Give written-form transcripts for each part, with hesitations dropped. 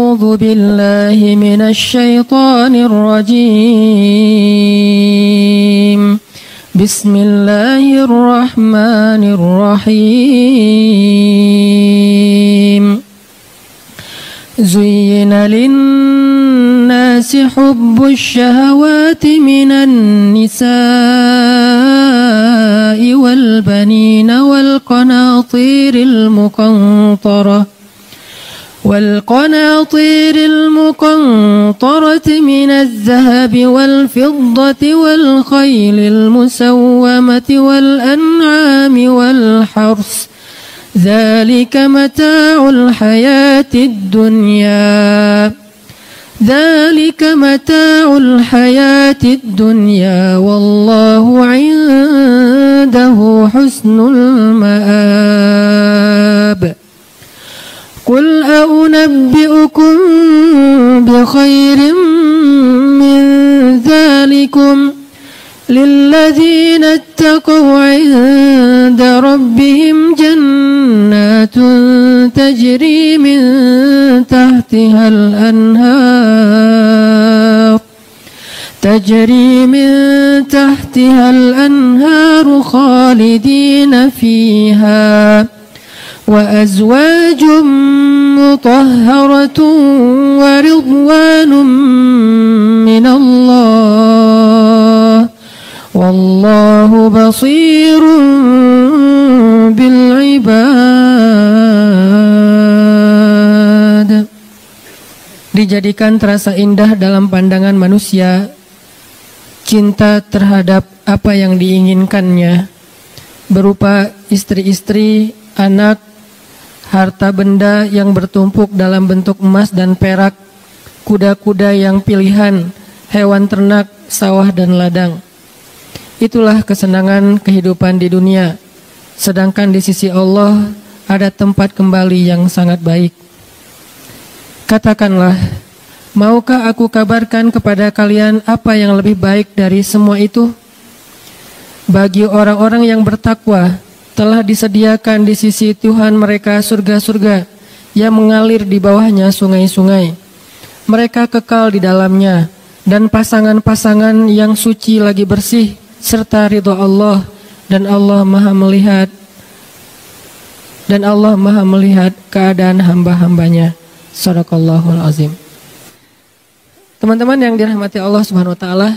أعوذ بالله من الشيطان الرجيم بسم الله الرحمن الرحيم زين للناس حب الشهوات من النساء والبنين والقناطير المقنطرة من الذهب والفضة والخيل المسومة والأنعام والحرث ذلك متاع الحياة الدنيا والله عنده حسن المآب قل أنبئكم بخير من ذلكم للذين اتقوا عند ربهم جنات تجري من تحتها الأنهار خالدين فيها وأزواج مطهرة ورضوان من الله والله بصير بالعباد. Dijadikan terasa indah dalam pandangan manusia cinta terhadap apa yang diinginkannya berupa istri-istri, anak, harta benda yang bertumpuk dalam bentuk emas dan perak, kuda-kuda yang pilihan, hewan ternak, sawah dan ladang. Itulah kesenangan kehidupan di dunia. Sedangkan di sisi Allah ada tempat kembali yang sangat baik. Katakanlah, maukah aku kabarkan kepada kalian apa yang lebih baik dari semua itu? Bagi orang-orang yang bertakwa telah disediakan di sisi Tuhan mereka surga-surga yang mengalir di bawahnya sungai-sungai. Mereka kekal di dalamnya dan pasangan-pasangan yang suci lagi bersih serta ridha Allah dan Allah Maha melihat keadaan hamba-hambanya. Shadaqallahul azim. Teman-teman yang dirahmati Allah Subhanahu wa taala,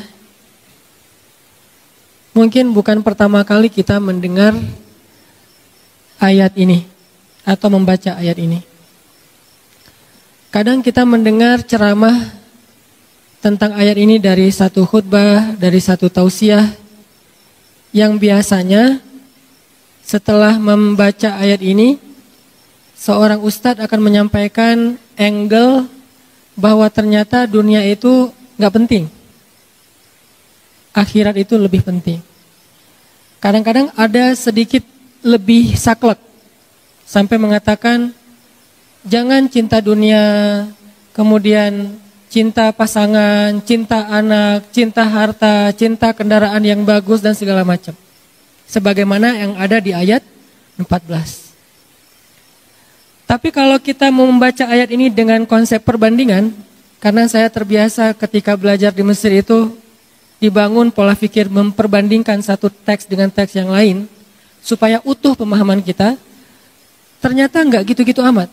mungkin bukan pertama kali kita mendengar ayat ini atau membaca ayat ini. Kadang kita mendengar ceramah tentang ayat ini dari satu khutbah, dari satu tausiah yang biasanya setelah membaca ayat ini seorang ustadz akan menyampaikan angle bahwa ternyata dunia itu gak penting, akhirat itu lebih penting. Kadang-kadang ada sedikit lebih saklek sampai mengatakan jangan cinta dunia, kemudian cinta pasangan, cinta anak, cinta harta, cinta kendaraan yang bagus dan segala macam. Sebagaimana yang ada di ayat 14. Tapi kalau kita mau membaca ayat ini dengan konsep perbandingan, karena saya terbiasa ketika belajar di Mesir itu dibangun pola pikir memperbandingkan satu teks dengan teks yang lain supaya utuh pemahaman kita, ternyata enggak gitu-gitu amat.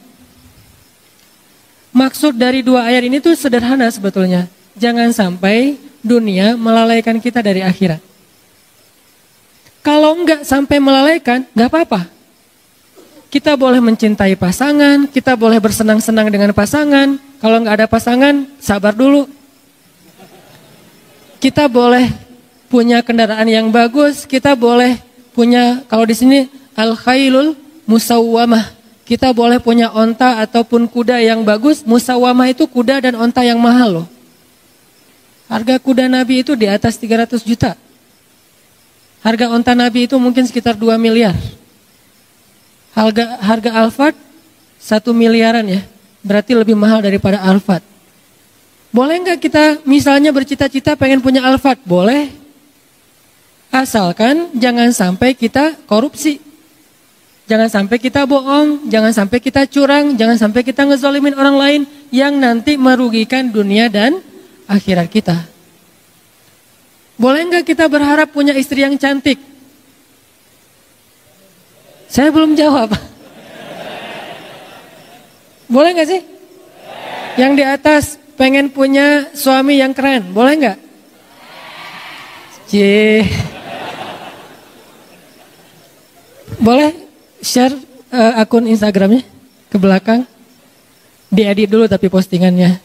Maksud dari dua ayat ini tuh sederhana sebetulnya. Jangan sampai dunia melalaikan kita dari akhirat. Kalau enggak sampai melalaikan, enggak apa-apa. Kita boleh mencintai pasangan, kita boleh bersenang-senang dengan pasangan. Kalau enggak ada pasangan, sabar dulu. Kita boleh punya kendaraan yang bagus, kita boleh punya, kalau di sini al-khailul musawwamah. Kita boleh punya onta ataupun kuda yang bagus. Musawwamah itu kuda dan onta yang mahal loh. Harga kuda Nabi itu di atas 300 juta. Harga onta Nabi itu mungkin sekitar 2 miliar. Harga Alphard 1 miliaran ya. Berarti lebih mahal daripada Alphard. Boleh nggak kita misalnya bercita-cita pengen punya Alphard? Boleh. Asalkan jangan sampai kita korupsi. Jangan sampai kita bohong, jangan sampai kita curang, jangan sampai kita ngezolimin orang lain yang nanti merugikan dunia dan akhirat kita. Boleh nggak kita berharap punya istri yang cantik? Saya belum jawab. Boleh nggak sih? Yang di atas pengen punya suami yang keren, boleh nggak? Boleh? Share akun Instagramnya ke belakang, diedit dulu tapi postingannya,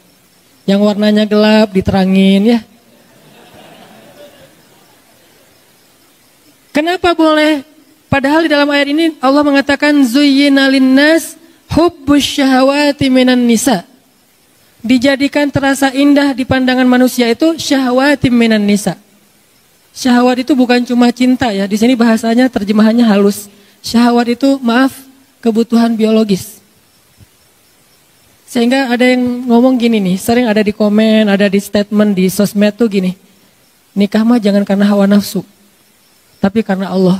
yang warnanya gelap diterangin ya. Kenapa boleh? Padahal di dalam ayat ini Allah mengatakan zuyyina linnas hubbus syahawati minan nisa. Dijadikan terasa indah di pandangan manusia itu syahwati minan nisa. Syahwat itu bukan cuma cinta ya, di sini bahasanya terjemahannya halus. Syahwat itu kebutuhan biologis. Sehingga ada yang ngomong gini nih, sering ada di komen, ada di statement di sosmed tuh gini. Nikah mah jangan karena hawa nafsu, tapi karena Allah.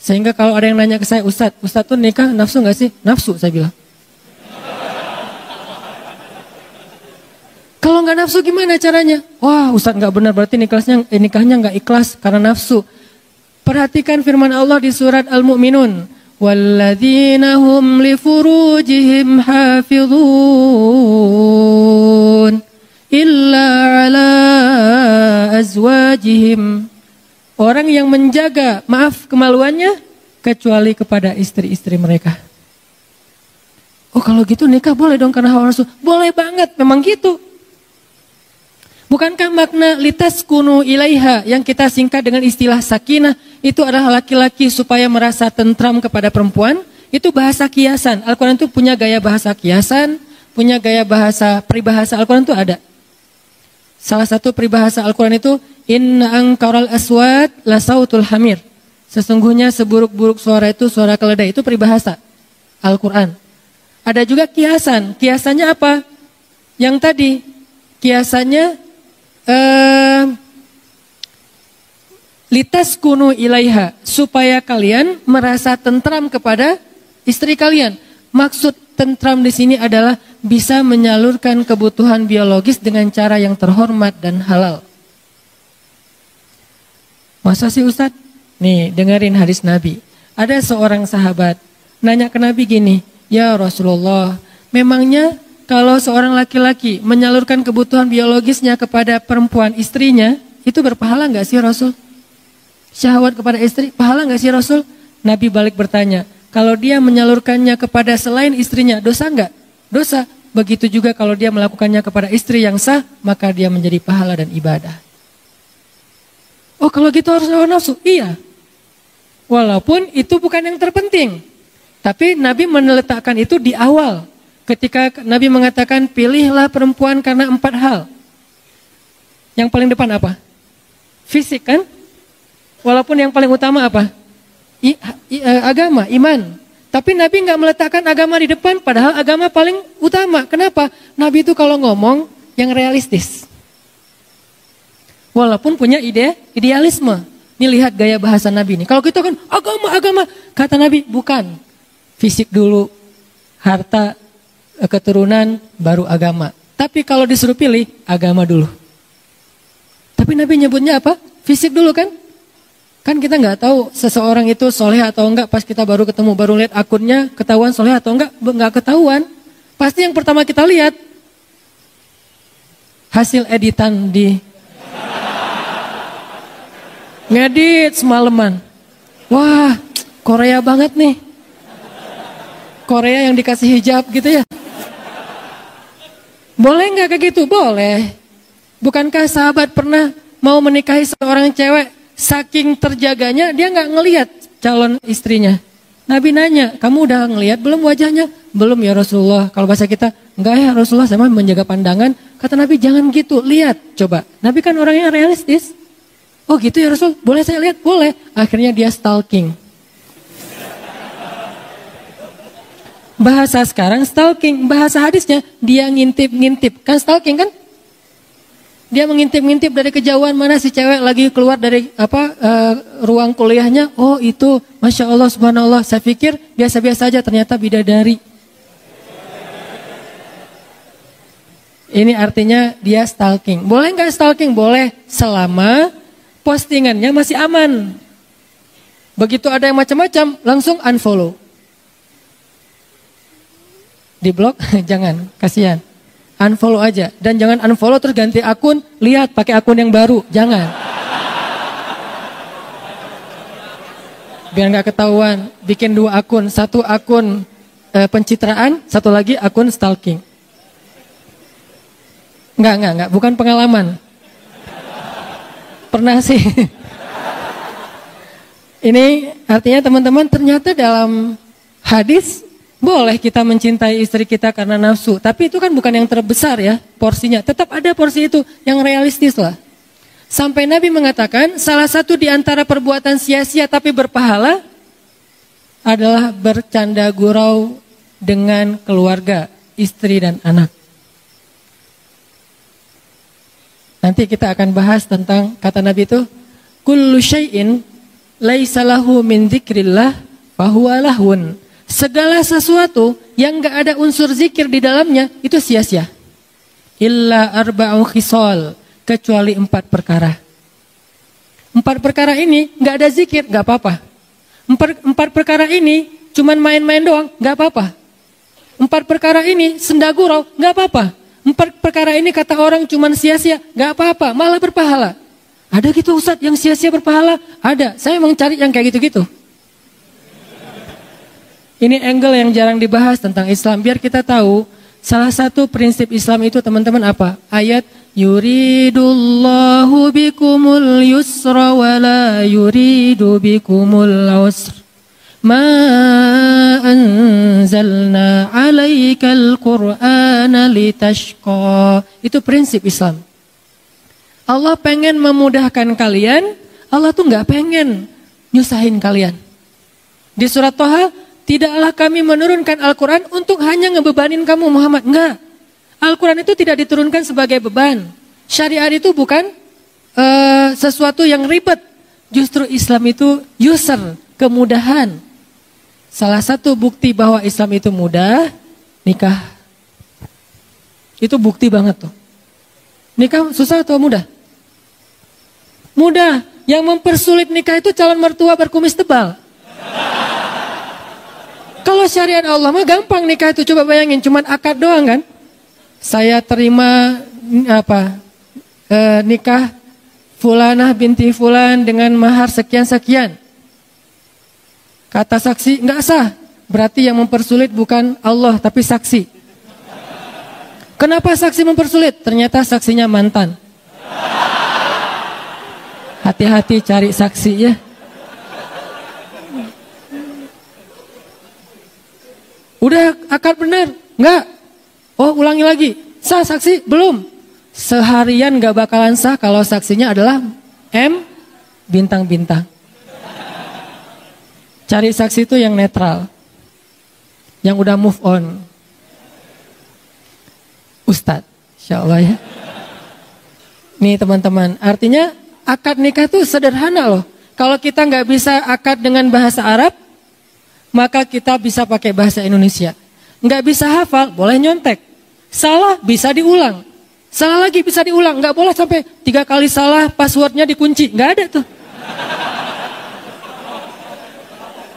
Sehingga kalau ada yang nanya ke saya, Ustadz tuh nikah nafsu gak sih? Nafsu, saya bilang. Kalau gak nafsu gimana caranya? Wah, Ustadz gak benar, berarti nikahnya gak ikhlas karena nafsu. Perhatikan firman Allah di surat Al-Mu'minun. Walladzina hum li furujihim hafizun illa ala azwajihim. Orang yang menjaga, kemaluannya kecuali kepada istri-istri mereka. Oh kalau gitu nikah boleh dong karena hawa nafsu? Boleh banget, memang gitu. Bukankah makna litaskunu ilaiha yang kita singkat dengan istilah sakinah itu adalah laki-laki supaya merasa tentram kepada perempuan? Itu bahasa kiasan. Al-Quran itu punya gaya bahasa kiasan, punya gaya bahasa peribahasa Al-Quran itu ada. Salah satu peribahasa Al-Quran itu inna angkaral aswat la sautul hamir. Sesungguhnya seburuk-buruk suara itu suara keledai, itu peribahasa Al-Quran. Ada juga kiasan. Kiasannya apa? Yang tadi kiasannya litaskunu ilaiha, supaya kalian merasa tentram kepada istri kalian. Maksud tentram di sini adalah bisa menyalurkan kebutuhan biologis dengan cara yang terhormat dan halal. Masa sih Ustadz? Nih dengerin hadis Nabi. Ada seorang sahabat nanya ke Nabi gini, ya Rasulullah, memangnya kalau seorang laki-laki menyalurkan kebutuhan biologisnya kepada perempuan istrinya, itu berpahala nggak sih Rasul? Syahwat kepada istri, pahala nggak sih Rasul? Nabi balik bertanya, kalau dia menyalurkannya kepada selain istrinya, dosa nggak? Dosa. Begitu juga kalau dia melakukannya kepada istri yang sah, maka dia menjadi pahala dan ibadah. Oh kalau gitu harus hawa nafsu? Iya. Walaupun itu bukan yang terpenting. Tapi Nabi meletakkan itu di awal. Ketika Nabi mengatakan pilihlah perempuan karena 4 hal. Yang paling depan apa? Fisik kan? Walaupun yang paling utama apa? Agama, iman. Tapi Nabi nggak meletakkan agama di depan, padahal agama paling utama. Kenapa? Nabi itu kalau ngomong yang realistis. Walaupun punya idealisme. Ini lihat gaya bahasa Nabi ini. Kalau kita kan agama. Kata Nabi bukan. Fisik dulu, harta, keturunan, baru agama. Tapi kalau disuruh pilih, agama dulu. Tapi Nabi nyebutnya apa? Fisik dulu kan? Kan kita nggak tahu seseorang itu soleh atau enggak pas kita baru ketemu, baru lihat akunnya, ketahuan soleh atau enggak ketahuan. Pasti yang pertama kita lihat hasil editan di ngedit semalaman. Wah, Korea banget nih. Korea yang dikasih hijab gitu ya. Boleh nggak kayak gitu? Boleh. Bukankah sahabat pernah mau menikahi seorang cewek, saking terjaganya dia nggak ngelihat calon istrinya. Nabi nanya, kamu udah ngelihat belum wajahnya? Belum ya Rasulullah. Kalau bahasa kita, enggak ya Rasulullah, sama menjaga pandangan. Kata Nabi, jangan gitu, lihat, coba. Nabi kan orangnya realistis. Oh gitu ya Rasul, boleh saya lihat? Boleh. Akhirnya dia stalking. Bahasa sekarang stalking, bahasa hadisnya dia ngintip-ngintip. Kan stalking kan? Dia mengintip-ngintip dari kejauhan mana si cewek lagi keluar dari ruang kuliahnya. Oh itu, Masya Allah, Subhanallah. Saya pikir biasa-biasa aja, ternyata bidadari. Ini artinya dia stalking. Boleh nggak stalking? Boleh, selama postingannya masih aman. Begitu ada yang macam-macam, langsung unfollow. Di blok, jangan, kasihan. Unfollow aja, dan jangan unfollow terus ganti akun, lihat pakai akun yang baru, jangan. Biar nggak ketahuan, bikin 2 akun, 1 akun pencitraan, 1 lagi akun stalking. Enggak, bukan pengalaman. Pernah sih. Ini artinya teman-teman, ternyata dalam hadis boleh kita mencintai istri kita karena nafsu. Tapi itu kan bukan yang terbesar ya porsinya. Tetap ada porsi itu yang realistis lah. Sampai Nabi mengatakan salah satu di antara perbuatan sia-sia tapi berpahala adalah bercanda gurau dengan keluarga, istri dan anak. Nanti kita akan bahas tentang kata Nabi itu, kullu syai'in laisa lahu min dzikrillah fahuwa lahun. Segala sesuatu yang enggak ada unsur zikir di dalamnya itu sia-sia. Illa arba'u khisal, kecuali 4 perkara. 4 perkara ini enggak ada zikir, enggak apa-apa. 4 perkara ini cuman main-main doang, enggak apa-apa. 4 perkara ini senda gurau, enggak apa-apa. 4 perkara ini kata orang cuman sia-sia, enggak apa-apa, malah berpahala. Ada gitu Ustadz yang sia-sia berpahala? Ada, saya emang cari yang kayak gitu-gitu. Ini angle yang jarang dibahas tentang Islam. Biar kita tahu salah satu prinsip Islam itu teman-teman apa? Ayat yuridullahu bikumul yusra wa la yuridu bikumul usra. Ma anzalna alaikal qur'ana litashqa. Itu prinsip Islam. Allah pengen memudahkan kalian. Allah tuh gak pengen nyusahin kalian. Di surat Toha, tidaklah kami menurunkan Al-Quran untuk hanya ngebebanin kamu Muhammad. Enggak. Al-Quran itu tidak diturunkan sebagai beban. Syariat itu bukan sesuatu yang ribet. Justru Islam itu yusr, kemudahan. Salah satu bukti bahwa Islam itu mudah, nikah. Itu bukti banget tuh. Nikah susah atau mudah? Mudah. Yang mempersulit nikah itu calon mertua berkumis tebal. Kalau syariat Allah mah gampang nikah itu, coba bayangin, cuman akad doang kan. Saya terima nikah fulanah binti fulan dengan mahar sekian-sekian. Kata saksi enggak sah. Berarti yang mempersulit bukan Allah tapi saksi. Kenapa saksi mempersulit? Ternyata saksinya mantan. Hati-hati cari saksi ya. Udah akad benar? Enggak. Oh ulangi lagi. Sah saksi? Belum. Seharian gak bakalan sah kalau saksinya adalah M bintang-bintang. Cari saksi itu yang netral. Yang udah move on. Ustadz. Insya Allah ya. Nih teman-teman. Artinya akad nikah itu sederhana loh. Kalau kita gak bisa akad dengan bahasa Arab, maka kita bisa pakai bahasa Indonesia. Nggak bisa hafal, boleh nyontek. Salah, bisa diulang. Salah lagi, bisa diulang. Nggak boleh sampai 3 kali salah, passwordnya dikunci. Nggak ada tuh.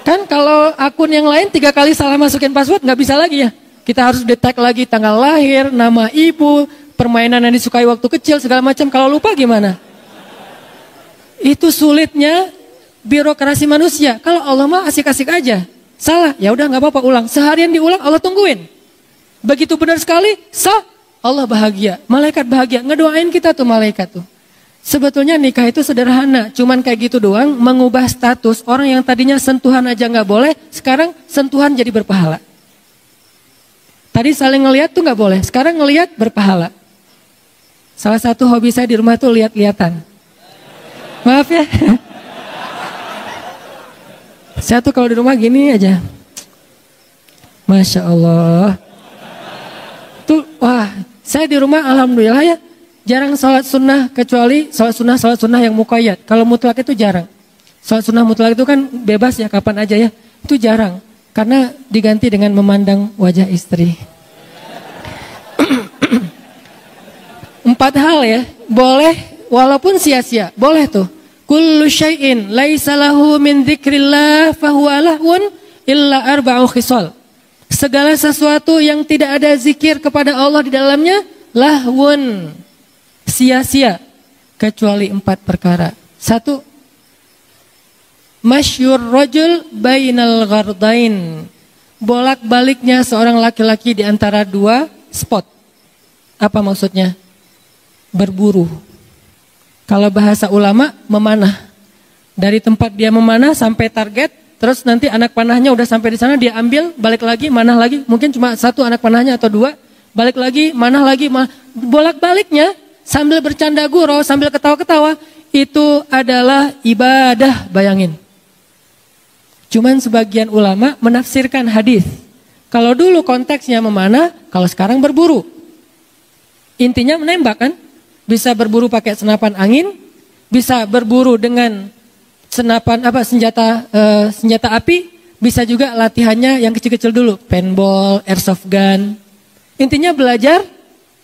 Kan kalau akun yang lain 3 kali salah masukin password, nggak bisa lagi ya. Kita harus detect lagi tanggal lahir, nama ibu, permainan yang disukai waktu kecil, segala macam. Kalau lupa gimana? Itu sulitnya birokrasi manusia. Kalau Allah mah asik-asik aja. Salah, ya udah nggak apa-apa ulang. Seharian diulang, Allah tungguin. Begitu benar sekali, sah, Allah bahagia. Malaikat bahagia, ngedoain kita tuh malaikat tuh. Sebetulnya nikah itu sederhana, cuman kayak gitu doang, mengubah status orang yang tadinya sentuhan aja nggak boleh, sekarang sentuhan jadi berpahala. Tadi saling ngelihat tuh nggak boleh, sekarang ngelihat berpahala. Salah satu hobi saya di rumah tuh lihat-lihatan. Maaf ya. Saya tuh kalau di rumah gini aja. Masya Allah. Tuh, wah, saya di rumah alhamdulillah ya. Jarang sholat sunnah kecuali sholat sunnah yang muqayyad. Kalau mutlak itu jarang. Sholat sunnah mutlak itu kan bebas ya kapan aja ya. Itu jarang. Karena diganti dengan memandang wajah istri. 4 hal ya. Boleh walaupun sia-sia. Boleh tuh. Kullu syai'in laisa lahu min dzikrillah fahuwa lahwun illa arba'u khisal. Segala sesuatu yang tidak ada zikir kepada Allah di dalamnya lahwun. Sia-sia kecuali 4 perkara. 1. Masyur rajul bainal ghardain. Bolak-baliknya seorang laki-laki di antara 2 spot. Apa maksudnya? Berburu. Kalau bahasa ulama memanah. Dari tempat dia memanah sampai target, terus nanti anak panahnya udah sampai di sana dia ambil, balik lagi, manah lagi. Mungkin cuma 1 anak panahnya atau 2, balik lagi, manah lagi, bolak-baliknya. Sambil bercanda gurau, sambil ketawa-ketawa, itu adalah ibadah, bayangin. Cuman sebagian ulama menafsirkan hadis. Kalau dulu konteksnya memanah, kalau sekarang berburu. Intinya menembak kan? Bisa berburu pakai senapan angin, bisa berburu dengan senjata api, bisa juga latihannya yang kecil-kecil dulu, paintball, airsoft gun. Intinya belajar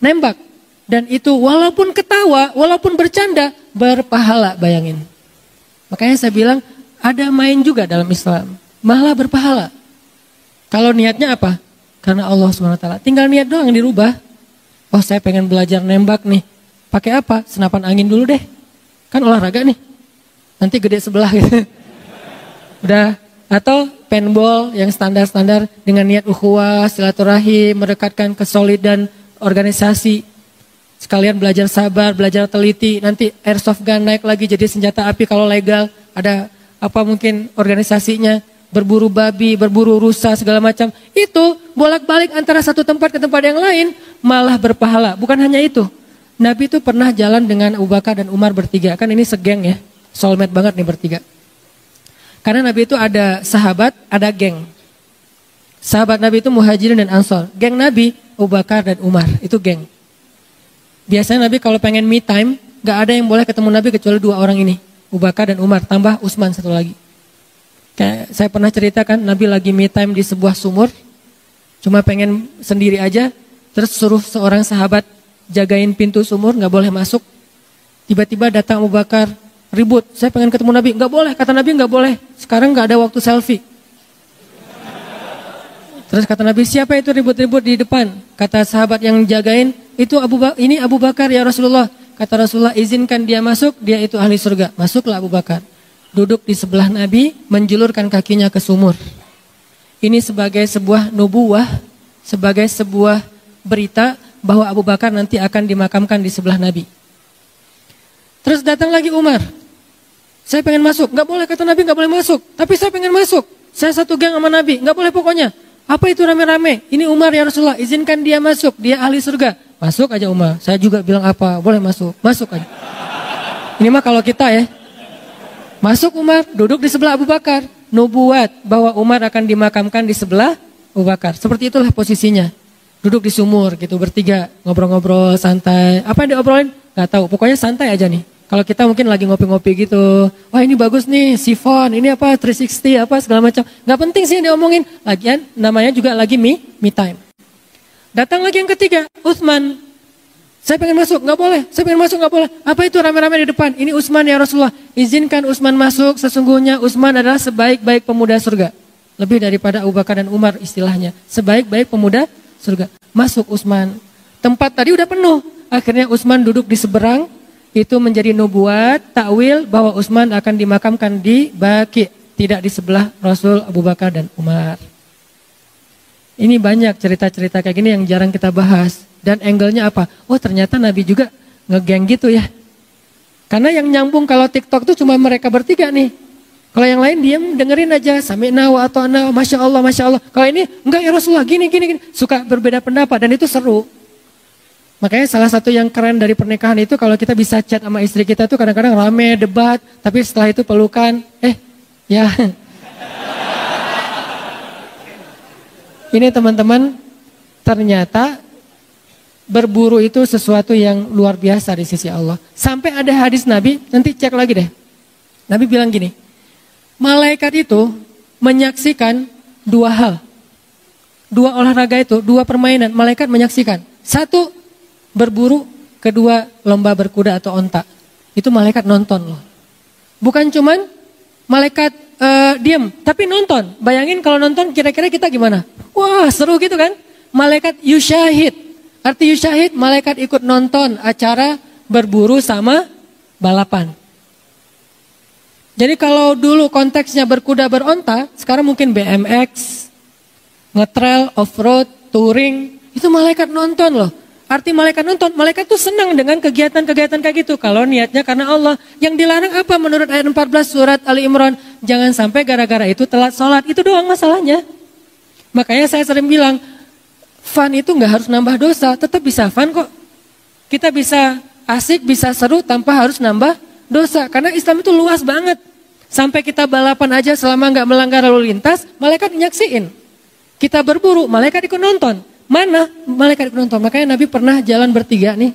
nembak. Dan itu walaupun ketawa, walaupun bercanda, berpahala, bayangin. Makanya saya bilang, ada main juga dalam Islam. Malah berpahala. Kalau niatnya apa? Karena Allah SWT. Tinggal niat doang yang dirubah. Oh saya pengen belajar nembak nih. Pakai apa? Senapan angin dulu deh. Kan olahraga nih. Nanti gede sebelah gitu. Udah. Atau paintball yang standar-standar dengan niat ukhuwah, silaturahim, mendekatkan kesolidan organisasi. Sekalian belajar sabar, belajar teliti, nanti airsoft gun naik lagi jadi senjata api kalau legal, ada apa mungkin organisasinya, berburu babi, berburu rusa segala macam. Itu bolak-balik antara satu tempat ke tempat yang lain malah berpahala. Bukan hanya itu. Nabi itu pernah jalan dengan Abu Bakar dan Umar bertiga, kan ini segeng ya, soulmate banget nih bertiga. Karena Nabi itu ada sahabat, ada geng. Sahabat Nabi itu Muhajirin dan Ansor. Geng Nabi Abu Bakar dan Umar, itu geng. Biasanya Nabi kalau pengen me time, gak ada yang boleh ketemu Nabi kecuali 2 orang ini. Abu Bakar dan Umar, tambah Utsman 1 lagi. Kayak saya pernah ceritakan, Nabi lagi me time di sebuah sumur. Cuma pengen sendiri aja, terus suruh seorang sahabat jagain pintu sumur, gak boleh masuk. Tiba-tiba datang Abu Bakar, ribut, saya pengen ketemu Nabi. Gak boleh, kata Nabi gak boleh. Sekarang gak ada waktu selfie. Terus kata Nabi, siapa itu ribut-ribut di depan? Kata sahabat yang jagain, itu ini Abu Bakar ya Rasulullah. Kata Rasulullah, izinkan dia masuk, dia itu ahli surga. Masuklah Abu Bakar. Duduk di sebelah Nabi, menjulurkan kakinya ke sumur. Ini sebagai sebuah nubuwah, sebagai sebuah berita bahwa Abu Bakar nanti akan dimakamkan di sebelah Nabi. Terus datang lagi Umar. Saya pengen masuk, gak boleh kata Nabi gak boleh masuk. Tapi saya pengen masuk, saya satu geng sama Nabi, gak boleh pokoknya. Apa itu rame-rame? Ini Umar ya Rasulullah, izinkan dia masuk, dia ahli surga. Masuk aja Umar, saya juga bilang apa, boleh masuk, masuk aja. Ini mah kalau kita ya. Masuk Umar, duduk di sebelah Abu Bakar. Nubuat bahwa Umar akan dimakamkan di sebelah Abu Bakar. Seperti itulah posisinya. Duduk di sumur gitu, bertiga, ngobrol-ngobrol, santai. Apa yang diobrolin? Gak tahu, pokoknya santai aja nih. Kalau kita mungkin lagi ngopi-ngopi gitu, wah ini bagus nih, sifon, ini apa 360 apa segala macam. Gak penting sih yang diomongin. Lagian namanya juga lagi me time. Datang lagi yang ketiga, Utsman. Saya pengen masuk, gak boleh. Saya pengen masuk, gak boleh. Apa itu rame-rame di depan? Ini Utsman ya Rasulullah. Izinkan Utsman masuk, sesungguhnya Utsman adalah sebaik-baik pemuda surga. Lebih daripada Abu Bakar dan Umar istilahnya. Sebaik-baik pemuda surga. Masuk Utsman. Tempat tadi udah penuh. Akhirnya Utsman duduk di seberang. Itu menjadi nubuat, takwil bahwa Utsman akan dimakamkan di Baqi, tidak di sebelah Rasul, Abu Bakar dan Umar. Ini banyak cerita-cerita kayak gini yang jarang kita bahas. Dan angle-nya apa? Oh ternyata Nabi juga ngegeng gitu ya. Karena yang nyambung kalau TikTok itu cuma mereka bertiga nih. Kalau yang lain diam dengerin aja, sami'na wa ata'na, Masya Allah, Masya Allah. Kalau ini enggak ya Rasulullah, gini. Suka berbeda pendapat dan itu seru. Makanya salah satu yang keren dari pernikahan itu kalau kita bisa chat sama istri kita tuh kadang-kadang rame, debat, tapi setelah itu pelukan, ya. Ini teman-teman, ternyata berburu itu sesuatu yang luar biasa di sisi Allah. Sampai ada hadis Nabi, nanti cek lagi deh. Nabi bilang gini, malaikat itu menyaksikan dua hal. Dua olahraga itu, dua permainan, malaikat menyaksikan. Satu, berburu, kedua, lomba berkuda atau onta. Itu malaikat nonton loh. Bukan cuman malaikat diam, tapi nonton. Bayangin kalau nonton kira-kira kita gimana? Wah, seru gitu kan? Malaikat yusyahid. Arti yusyahid, malaikat ikut nonton acara berburu sama balapan. Jadi kalau dulu konteksnya berkuda beronta, sekarang mungkin BMX, ngetrail, off-road, touring, itu malaikat nonton loh. Arti malaikat nonton, malaikat tuh senang dengan kegiatan-kegiatan kayak gitu. Kalau niatnya karena Allah. Yang dilarang apa menurut ayat 14 surat Ali Imran? Jangan sampai gara-gara itu telat sholat. Itu doang masalahnya. Makanya saya sering bilang, fun itu gak harus nambah dosa. Tetap bisa fun kok. Kita bisa asik, bisa seru tanpa harus nambah dosa. Karena Islam itu luas banget. Sampai kita balapan aja selama gak melanggar lalu lintas, malaikat nyaksiin. Kita berburu, malaikat ikut nonton. Mana? Malaikat ikut nonton. Makanya Nabi pernah jalan bertiga nih.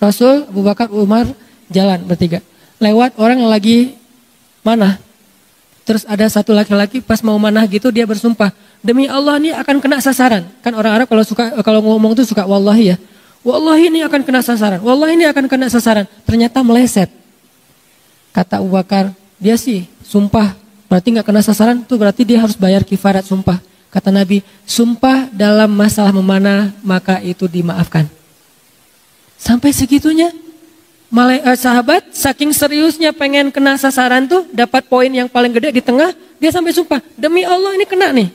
Rasul, Abu Bakar, Umar jalan bertiga. Lewat orang yang lagi manah. Terus ada satu laki-laki pas mau manah gitu dia bersumpah. Demi Allah ini akan kena sasaran. Kan orang Arab kalau ngomong tuh suka wallahi ya. Wallahi ini akan kena sasaran. Wallahi ini akan kena sasaran. Ternyata meleset. Kata Abu Bakar, dia sih sumpah. Berarti gak kena sasaran tuh berarti dia harus bayar kifarat sumpah. Kata Nabi, sumpah dalam masalah memanah maka itu dimaafkan. Sampai segitunya, sahabat saking seriusnya pengen kena sasaran tuh, dapat poin yang paling gede di tengah, dia sampai sumpah, demi Allah ini kena nih.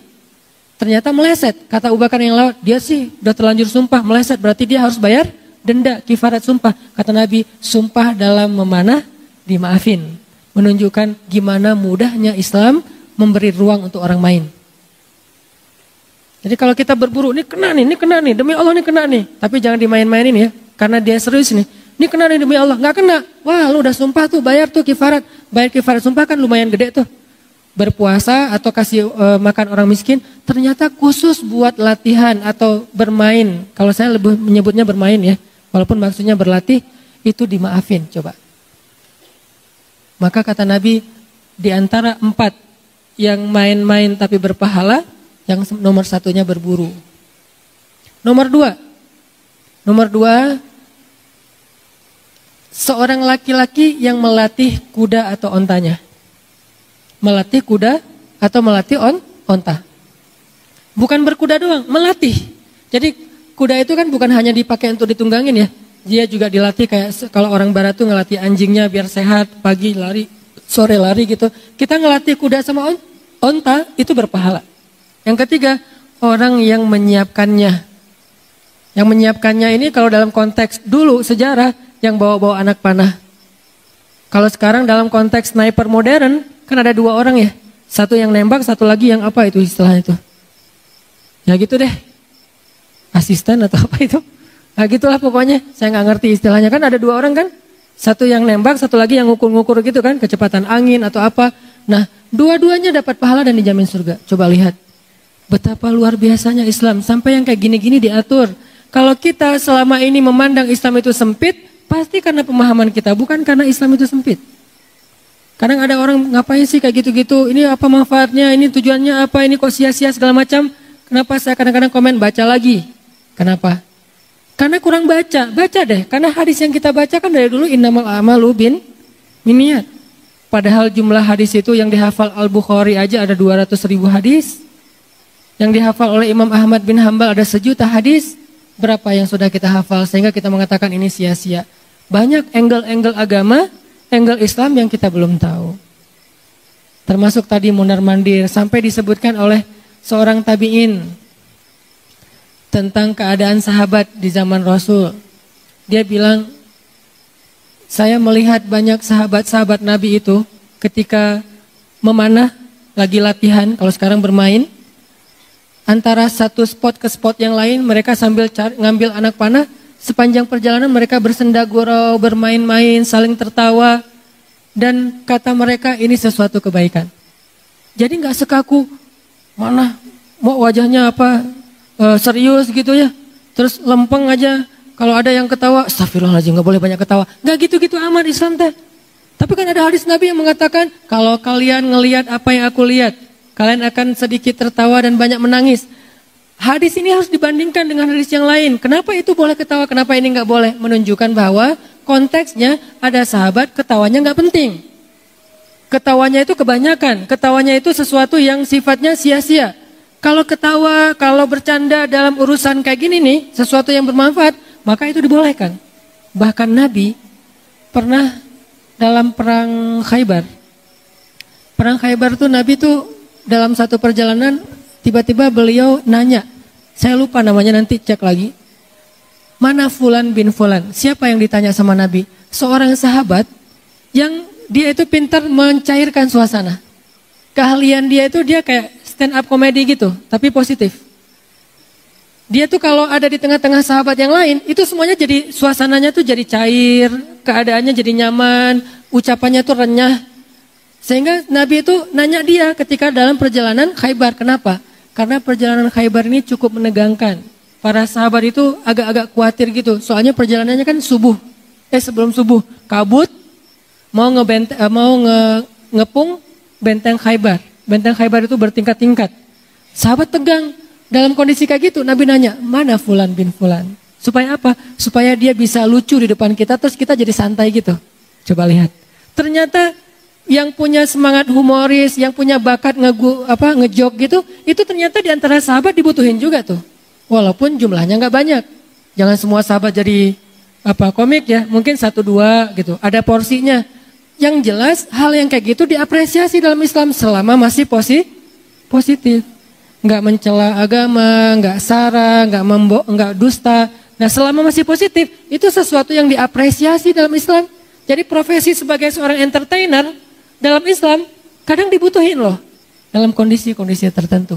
Ternyata meleset, kata Abu Bakar yang lewat, dia sih udah terlanjur sumpah, meleset berarti dia harus bayar denda, kifarat sumpah. Kata Nabi, sumpah dalam memanah dimaafin. Menunjukkan gimana mudahnya Islam memberi ruang untuk orang main. Jadi kalau kita berburu, ini kena nih, demi Allah ini kena nih. Tapi jangan dimain-mainin ya, karena dia serius nih. Ini kena nih demi Allah, nggak kena. Wah lu udah sumpah tuh, bayar tuh kifarat. Bayar kifarat sumpah kan lumayan gede tuh. Berpuasa atau kasih makan orang miskin, ternyata khusus buat latihan atau bermain. Kalau saya lebih menyebutnya bermain ya, walaupun maksudnya berlatih, itu dimaafin coba. Maka kata Nabi, di antara 4 yang main-main tapi berpahala, yang nomor satunya berburu. Nomor dua, seorang laki-laki yang melatih kuda atau ontanya. Melatih kuda atau melatih onta. Bukan berkuda doang, melatih. Jadi kuda itu kan bukan hanya dipakai untuk ditunggangin ya. Dia juga dilatih kayak kalau orang barat tuh ngelatih anjingnya biar sehat, pagi lari, sore lari gitu. Kita ngelatih kuda sama onta itu berpahala. Yang ketiga, orang yang menyiapkannya. Yang menyiapkannya ini kalau dalam konteks dulu sejarah yang bawa-bawa anak panah. Kalau sekarang dalam konteks sniper modern kan ada 2 orang ya. Satu yang nembak, satu lagi yang apa itu istilahnya itu. Ya gitu deh. Asisten atau apa itu. Nah gitulah pokoknya. Saya gak ngerti istilahnya kan ada 2 orang kan. Satu yang nembak, satu lagi yang ngukur-ngukur gitu kan. Kecepatan angin atau apa. Nah dua-duanya dapat pahala dan dijamin surga. Coba lihat. Betapa luar biasanya Islam, sampai yang kayak gini-gini diatur. Kalau kita selama ini memandang Islam itu sempit, pasti karena pemahaman kita, bukan karena Islam itu sempit. Kadang ada orang ngapain sih kayak gitu-gitu, ini apa manfaatnya, ini tujuannya apa, ini kok sia-sia segala macam. Kenapa saya kadang-kadang komen baca lagi? Kenapa? Karena kurang baca deh. Karena hadis yang kita baca kan dari dulu innamal a'malu binniyat. Padahal jumlah hadis itu yang dihafal Al-Bukhari aja ada 200.000 hadis. Yang dihafal oleh Imam Ahmad bin Hambal ada 1 juta hadis. Berapa yang sudah kita hafal sehingga kita mengatakan ini sia-sia. Banyak angle-angle agama, angle Islam yang kita belum tahu. Termasuk tadi mundar-mandir sampai disebutkan oleh seorang tabi'in tentang keadaan sahabat di zaman Rasul. Dia bilang, saya melihat banyak sahabat-sahabat Nabi itu ketika memanah, lagi latihan, kalau sekarang bermain, antara satu spot ke spot yang lain, mereka sambil ngambil anak panah, sepanjang perjalanan mereka bersenda gurau, bermain-main, saling tertawa, dan kata mereka ini sesuatu kebaikan. Jadi nggak sekaku, mana mau wajahnya apa serius gitu ya, terus lempeng aja, Kalau ada yang ketawa, astagfirullahaladzim, gak boleh banyak ketawa. Gak gitu-gitu amat Islam teh. Tapi kan ada hadis Nabi yang mengatakan, kalau kalian ngelihat apa yang aku lihat, kalian akan sedikit tertawa dan banyak menangis. Hadis ini harus dibandingkan dengan hadis yang lain. Kenapa itu boleh ketawa, kenapa ini gak boleh? Menunjukkan bahwa konteksnya ada sahabat ketawanya gak penting. Ketawanya itu kebanyakan, ketawanya itu sesuatu yang sifatnya sia-sia. Kalau ketawa, kalau bercanda dalam urusan kayak gini nih, sesuatu yang bermanfaat, maka itu dibolehkan. Bahkan Nabi pernah dalam perang Khaybar. Perang Khaybar tuh Nabi tuh dalam satu perjalanan tiba-tiba beliau nanya, saya lupa namanya nanti cek lagi. Mana Fulan bin Fulan? Siapa yang ditanya sama Nabi? Seorang sahabat yang dia itu pintar mencairkan suasana. Keahlian dia itu dia kayak stand up comedy gitu, tapi positif. Dia tuh kalau ada di tengah-tengah sahabat yang lain, itu semuanya jadi suasananya tuh jadi cair, keadaannya jadi nyaman, ucapannya tuh renyah. Sehingga Nabi itu nanya dia ketika dalam perjalanan Khaybar, kenapa? Karena perjalanan Khaybar ini cukup menegangkan. Para sahabat itu agak-agak khawatir gitu, soalnya perjalanannya kan sebelum subuh, kabut, mau ngepung benteng Khaybar. Benteng Khaybar itu bertingkat-tingkat. Sahabat tegang. Dalam kondisi kayak gitu, Nabi nanya, mana Fulan bin Fulan? Supaya apa? Supaya dia bisa lucu di depan kita, terus kita jadi santai gitu. Coba lihat. Ternyata yang punya semangat humoris, yang punya bakat ngejok gitu, itu ternyata di antara sahabat dibutuhin juga tuh. Walaupun jumlahnya nggak banyak. Jangan semua sahabat jadi komik ya, mungkin 1-2 gitu. Ada porsinya. Yang jelas hal yang kayak gitu diapresiasi dalam Islam selama masih positif. Nggak mencela agama, nggak sara, nggak dusta. Nah selama masih positif, itu sesuatu yang diapresiasi dalam Islam. Jadi profesi sebagai seorang entertainer dalam Islam kadang dibutuhin loh. Dalam kondisi-kondisi tertentu.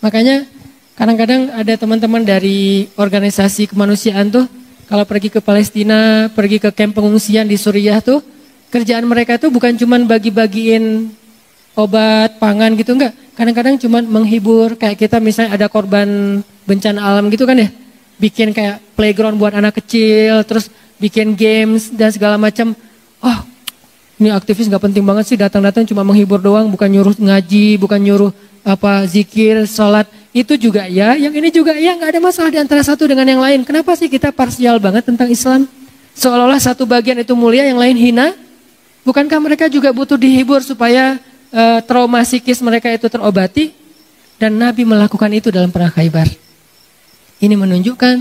Makanya kadang-kadang ada teman-teman dari organisasi kemanusiaan tuh, kalau pergi ke Palestina, pergi ke kamp pengungsian di Suriah tuh, kerjaan mereka tuh bukan cuman bagi-bagiin obat, pangan gitu, enggak. Kadang-kadang cuman menghibur, kayak kita misalnya ada korban bencana alam gitu kan ya. Bikin kayak playground buat anak kecil, terus bikin games dan segala macam. Oh, ini aktivis gak penting banget sih, datang-datang cuma menghibur doang, bukan nyuruh ngaji, bukan nyuruh zikir, sholat. Itu juga ya, yang ini juga ya, gak ada masalah di antara satu dengan yang lain. Kenapa sih kita parsial banget tentang Islam? Seolah-olah satu bagian itu mulia, yang lain hina. Bukankah mereka juga butuh dihibur supaya trauma psikis mereka itu terobati? Dan Nabi melakukan itu dalam perang Khaybar. Ini menunjukkan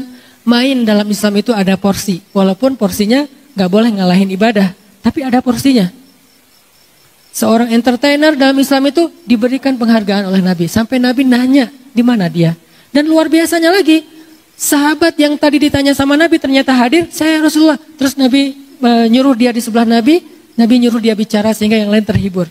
main dalam Islam itu ada porsi. Walaupun porsinya gak boleh ngalahin ibadah, tapi ada porsinya. Seorang entertainer dalam Islam itu diberikan penghargaan oleh Nabi. Sampai Nabi nanya, di mana dia? Dan luar biasanya lagi, sahabat yang tadi ditanya sama Nabi ternyata hadir, saya Rasulullah. Terus Nabi nyuruh dia di sebelah Nabi nyuruh dia bicara sehingga yang lain terhibur.